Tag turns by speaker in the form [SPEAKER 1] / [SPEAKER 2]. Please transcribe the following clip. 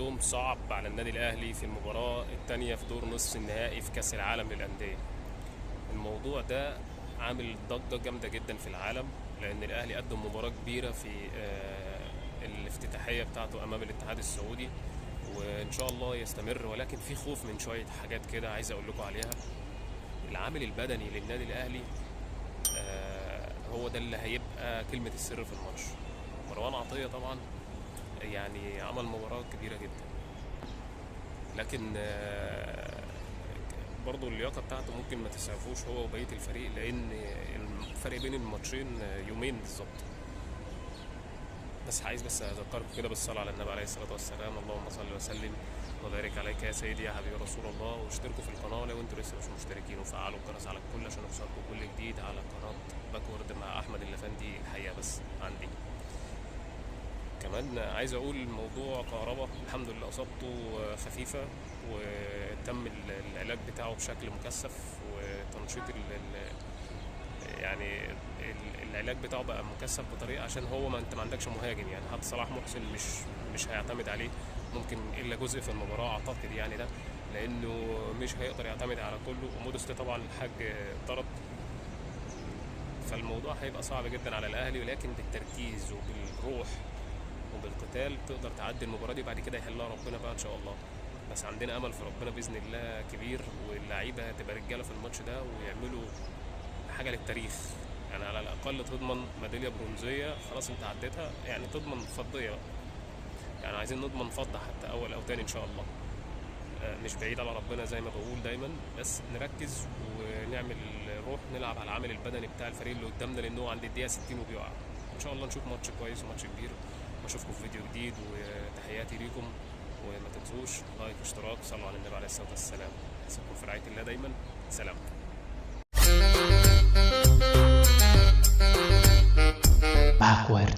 [SPEAKER 1] يوم صعب على النادي الأهلي في المباراة التانية في دور نصف النهائي في كأس العالم للأندية. الموضوع ده عامل ضجة جامدة جدا في العالم، لأن الأهلي قدم مباراة كبيرة في الافتتاحية بتاعته أمام الاتحاد السعودي، وإن شاء الله يستمر. ولكن في خوف من شوية حاجات كده عايز أقول لكم عليها. العامل البدني للنادي الأهلي هو ده اللي هيبقى كلمة السر في الماتش. مروان عطية طبعا يعني عمل مباراة كبيرة جدا، لكن برضو اللياقة بتاعته ممكن ما تسعفوش هو وبقية الفريق، لأن الفرق بين الماتشين يومين بالظبط. بس عايز أذكركم كده بالصلاة على النبي عليه الصلاة والسلام. اللهم صل وسلم وبارك عليك يا سيدي يا حبيبي رسول الله. واشتركوا في القناة لو انتوا لسه مش مشتركين، وفعلوا الجرس على الكل عشان يوصلكم كل جديد على قناة باكورد مع أحمد اللفندي. الحقيقة بس عندي كمان عايز اقول موضوع كهربا، الحمد لله اصابته خفيفه، وتم العلاج بتاعه بشكل مكثف، وتنشيط يعني العلاج بتاعه بقى مكثف بطريقه عشان هو ما انت ما عندكش مهاجم. يعني حتى صلاح محسن مش هيعتمد عليه، ممكن الا جزء في المباراه اعتقد يعني ده، لانه مش هيقدر يعتمد على كله. ومودست طبعا الحاج طرد، فالموضوع هيبقى صعب جدا على الاهلي، ولكن بالتركيز وبالروح وبالقتال تقدر تعدي المباراة دي. بعد كده يحلها ربنا بقى ان شاء الله. بس عندنا امل في ربنا باذن الله كبير، واللعيبه تبقى رجاله في الماتش ده ويعملوا حاجه للتاريخ. يعني على الاقل تضمن ميداليه برونزيه، خلاص انت عديتها، يعني تضمن فضيه بقى. يعني عايزين نضمن فضه حتى اول او تاني ان شاء الله. مش بعيد على ربنا زي ما بقول دايما، بس نركز ونعمل روح، نلعب على العامل البدني بتاع الفريق اللي قدامنا، لانه عند الدقيقه 60 وبيقع. ان شاء الله نشوف ماتش كويس وماتش كبير، واشوفكم في فيديو جديد. وتحياتي ليكم، وما تنسوش لايك واشتراك، صلوا على النبي عليه الصلاه والسلام. اسيبكم في رعايه الله دايما. سلام.
[SPEAKER 2] Backward.